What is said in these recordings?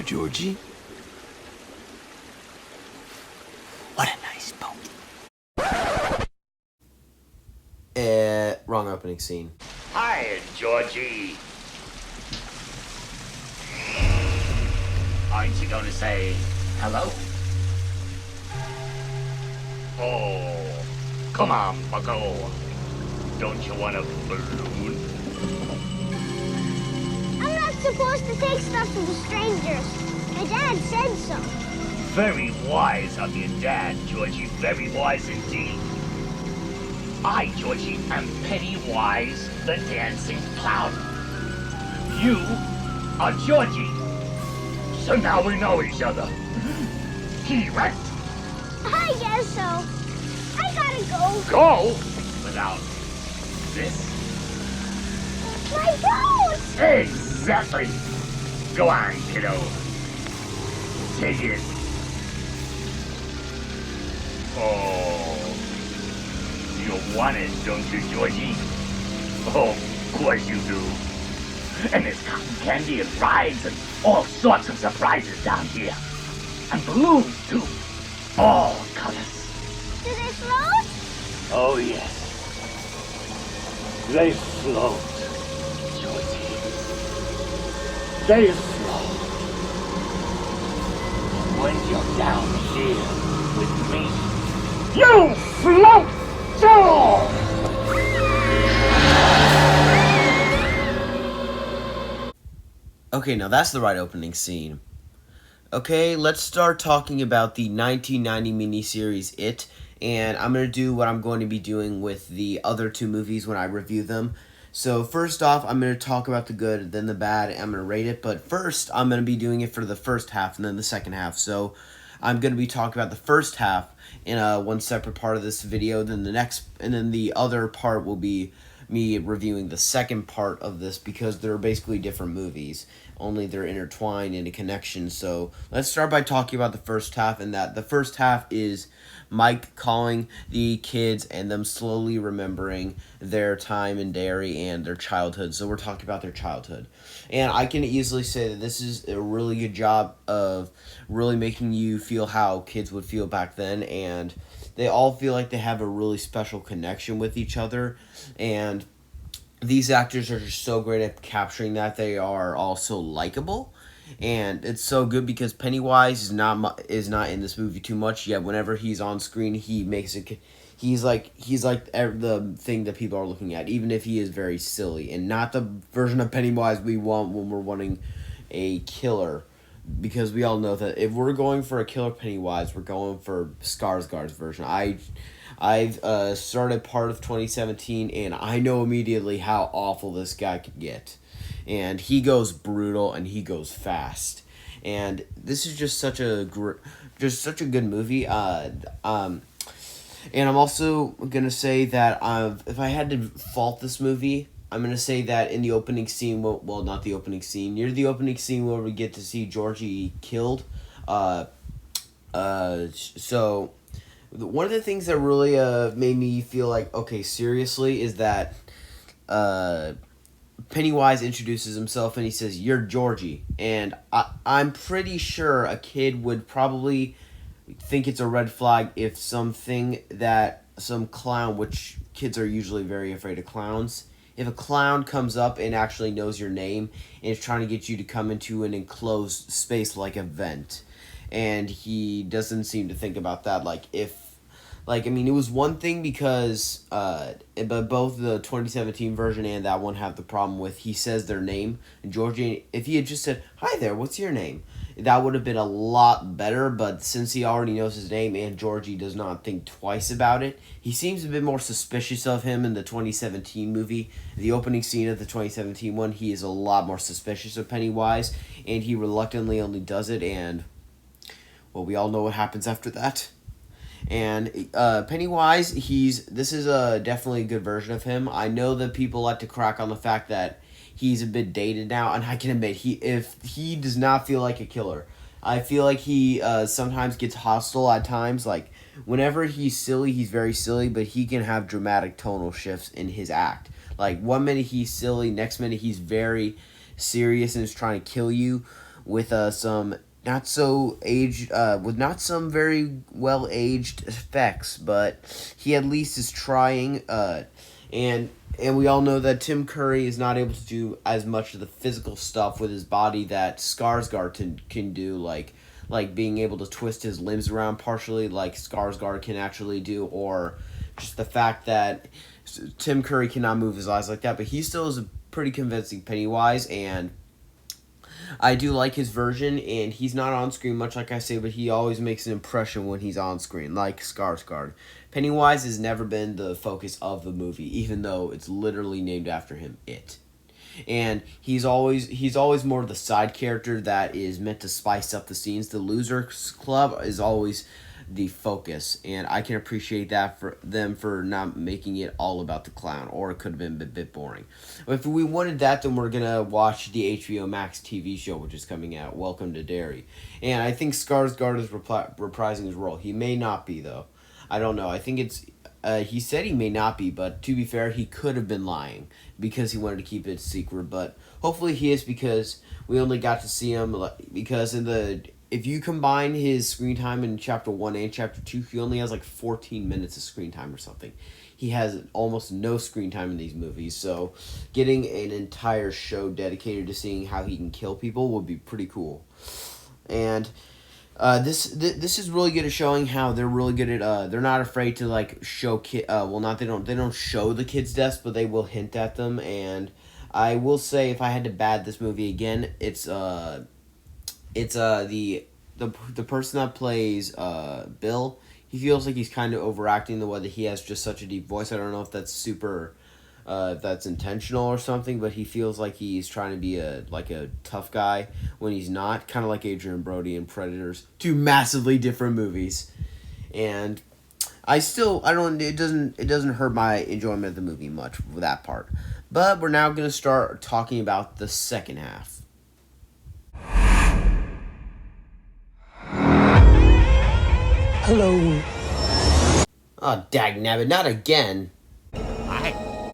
Georgie? What a nice boat. Wrong opening scene. Hi, Georgie. Aren't you going to say hello? Oh, come on, bucko. Don't you want a balloon? I'm not supposed to take stuff to the strangers. My dad said so. Very wise of your dad, Georgie. Very wise indeed. I, Georgie, am Pennywise the Dancing Clown. You are Georgie. So now we know each other. Correct? I guess so. I gotta go. Go without this? My goat! Exactly. Go on, kiddo. Take it. Oh, you want it, don't you, Georgie? Oh, of course you do. And there's cotton candy and rides and all sorts of surprises down here. And balloons, too. All colors. Do they float? Oh, yes. They float, Georgie. They float. When you're down here with me, you float too! Okay, now that's the right opening scene. Okay, let's start talking about the 1990 miniseries It, and I'm going to do what I'm going to be doing with the other two movies when I review them. So first off, I'm going to talk about the good, then the bad, and I'm going to rate it, but first I'm going to be doing it for the first half and then the second half. So I'm going to be talking about the first half in one separate part of this video, then the other part will be me reviewing the second part of this because they're basically different movies, only they're intertwined in a connection. So let's start by talking about the first half, and that the first half is Mike calling the kids and them slowly remembering their time in Derry and their childhood. So we're talking about their childhood. And I can easily say that this is a really good job of really making you feel how kids would feel back then, and they all feel like they have a really special connection with each other, and these actors are just so great at capturing that. They are all so likable, and it's so good because Pennywise is not in this movie too much, yet whenever he's on screen, he makes it. He's like the thing that people are looking at, even if he is very silly, and not the version of Pennywise we want when we're wanting a killer. Because we all know that if we're going for a killer Pennywise, we're going for Skarsgård's version. I've started part of 2017, and I know immediately how awful this guy could get. And he goes brutal, and he goes fast. And this is just such a good movie. And I'm also gonna say that if I had to fault this movie, I'm going to say that in the opening scene, well, not the opening scene, near the opening scene where we get to see Georgie killed, so one of the things that really made me feel like, okay, seriously, is that Pennywise introduces himself and he says, "You're Georgie," and I'm pretty sure a kid would probably think it's a red flag if some clown, which kids are usually very afraid of clowns, if a clown comes up and actually knows your name and is trying to get you to come into an enclosed space like a vent, and he doesn't seem to think about that. It was one thing because but both the 2017 version and that one have the problem with he says their name. And Georgie, if he had just said, "Hi there, what's your name?" that would have been a lot better, but since he already knows his name and Georgie does not think twice about it, he seems a bit more suspicious of him in the 2017 movie. The opening scene of the 2017 one, he is a lot more suspicious of Pennywise, and he reluctantly only does it, and, well, we all know what happens after that. And Pennywise, this is definitely a good version of him. I know that people like to crack on the fact that he's a bit dated now, and I can admit, if he does not feel like a killer. I feel like he sometimes gets hostile at times. Like, whenever he's silly, he's very silly, but he can have dramatic tonal shifts in his act. Like, one minute he's silly, next minute he's very serious and is trying to kill you. with some not so aged with not some very well aged effects, but he at least is trying. And we all know that Tim Curry is not able to do as much of the physical stuff with his body that Skarsgård can do, like being able to twist his limbs around partially, like Skarsgård can actually do, or just the fact that Tim Curry cannot move his eyes like that, but he still is a pretty convincing Pennywise, and I do like his version, and he's not on screen much, like I say, but he always makes an impression when he's on screen, like Skarsgård. Pennywise has never been the focus of the movie, even though it's literally named after him, It. And he's always more of the side character that is meant to spice up the scenes. The Losers Club is always the focus, and I can appreciate that for them for not making it all about the clown, or it could have been a bit boring. If we wanted that, then we're gonna watch the HBO Max TV show, which is coming out, Welcome to Derry. And I think Skarsgård is reprising his role. He may not be, though. I don't know. I think it's he said he may not be, but to be fair, he could have been lying because he wanted to keep it secret. But hopefully he is, because we only got to see him because if you combine his screen time in Chapter 1 and Chapter 2, he only has like 14 minutes of screen time or something. He has almost no screen time in these movies, so getting an entire show dedicated to seeing how he can kill people would be pretty cool. And this is really good at showing how they're really good at they're not afraid to like show they don't show the kids' deaths, but they will hint at them. And I will say, if I had to bad this movie again, it's the person that plays Bill. He feels like he's kind of overacting the way that he has just such a deep voice. I don't know if that's if that's intentional or something, but he feels like he's trying to be a tough guy when he's not. Kind of like Adrian Brody in Predators. Two massively different movies. And it doesn't hurt my enjoyment of the movie much with that part. But we're now going to start talking about the second half. Hello. Oh, dagnabbit, not again. Hi.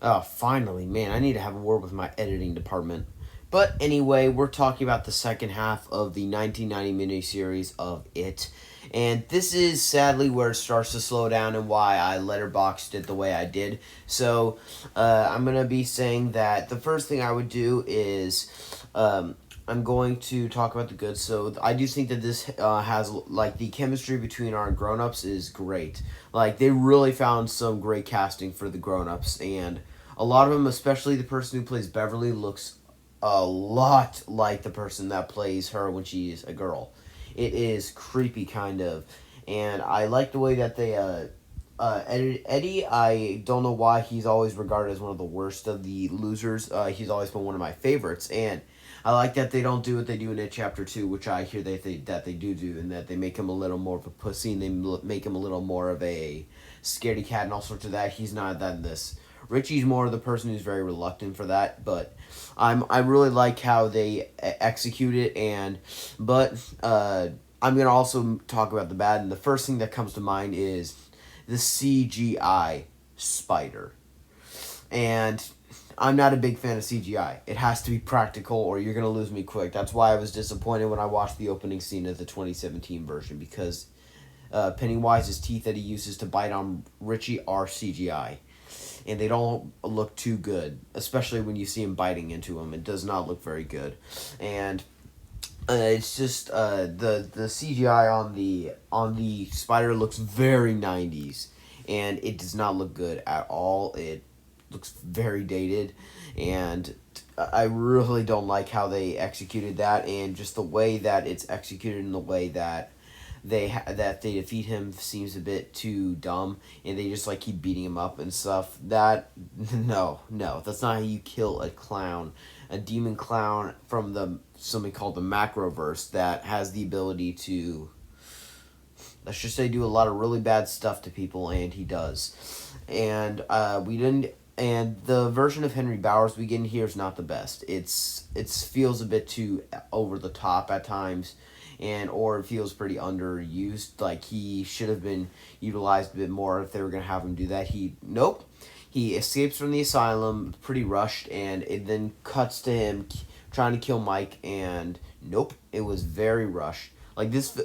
Oh, finally, man, I need to have a word with my editing department. But anyway, we're talking about the second half of the 1990 miniseries of It. And this is sadly where it starts to slow down and why I letterboxed it the way I did. So, I'm going to be saying that the first thing I would do is, I'm going to talk about the good. So I do think that this has, like, the chemistry between our grown-ups is great. Like, they really found some great casting for the grown-ups, and a lot of them, especially the person who plays Beverly, looks a lot like the person that plays her when she's a girl. It is creepy, kind of, and I like the way that they edited Eddie. I don't know why he's always regarded as one of the worst of the losers. He's always been one of my favorites, and I like that they don't do what they do in It Chapter 2, which I hear that they do, and that they make him a little more of a pussy, and they make him a little more of a scaredy cat and all sorts of that. He's not that in this. Richie's more of the person who's very reluctant for that, but I really like how they execute it, but I'm going to also talk about the bad, and the first thing that comes to mind is the CGI spider. And I'm not a big fan of CGI. It has to be practical or you're going to lose me quick. That's why I was disappointed when I watched the opening scene of the 2017 version, because Pennywise's teeth that he uses to bite on Richie are CGI. And they don't look too good, especially when you see him biting into him. It does not look very good. And it's just the CGI on the spider looks very 90s, and it does not look good at all. It looks very dated, and I really don't like how they executed that, and just the way that it's executed in the way that they defeat him seems a bit too dumb, and they just like keep beating him up and stuff. That no, that's not how you kill a clown, a demon clown from something called the Macroverse that has the ability to, let's just say, do a lot of really bad stuff to people, and he does. And and the version of Henry Bowers we get in here is not the best. It feels a bit too over the top at times, or it feels pretty underused. Like, he should have been utilized a bit more if they were going to have him do that. He escapes from the asylum pretty rushed, and it then cuts to him trying to kill Mike, and nope, it was very rushed. This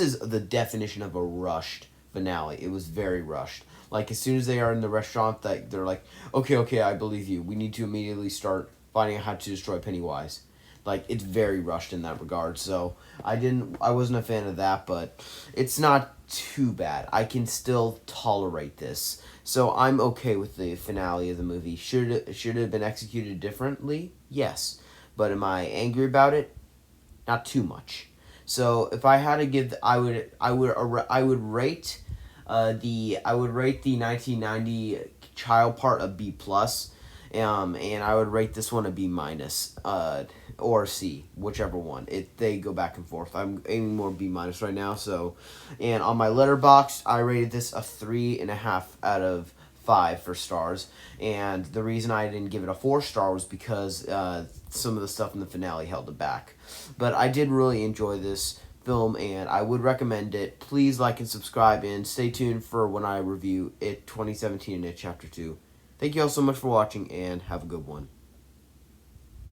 is the definition of a rushed finale. It was very rushed. Like, as soon as they are in the restaurant, that they're like, okay, I believe you. We need to immediately start finding out how to destroy Pennywise. Like, it's very rushed in that regard. So I wasn't a fan of that, but it's not too bad. I can still tolerate this. So I'm okay with the finale of the movie. Should it have been executed differently? Yes. But am I angry about it? Not too much. So if I had to give, I would rate the 1990 child part a B plus, and I would rate this one a B minus, or C, whichever one. They go back and forth. I'm aiming more B minus right now. So, and on my letterbox, I rated this a 3.5 out of 5 for stars, and the reason I didn't give it a 4-star was because some of the stuff in the finale held it back. But I did really enjoy this film, and I would recommend it. Please like and subscribe, and stay tuned for when I review It 2017 and It Chapter 2. Thank you all so much for watching, and have a good one.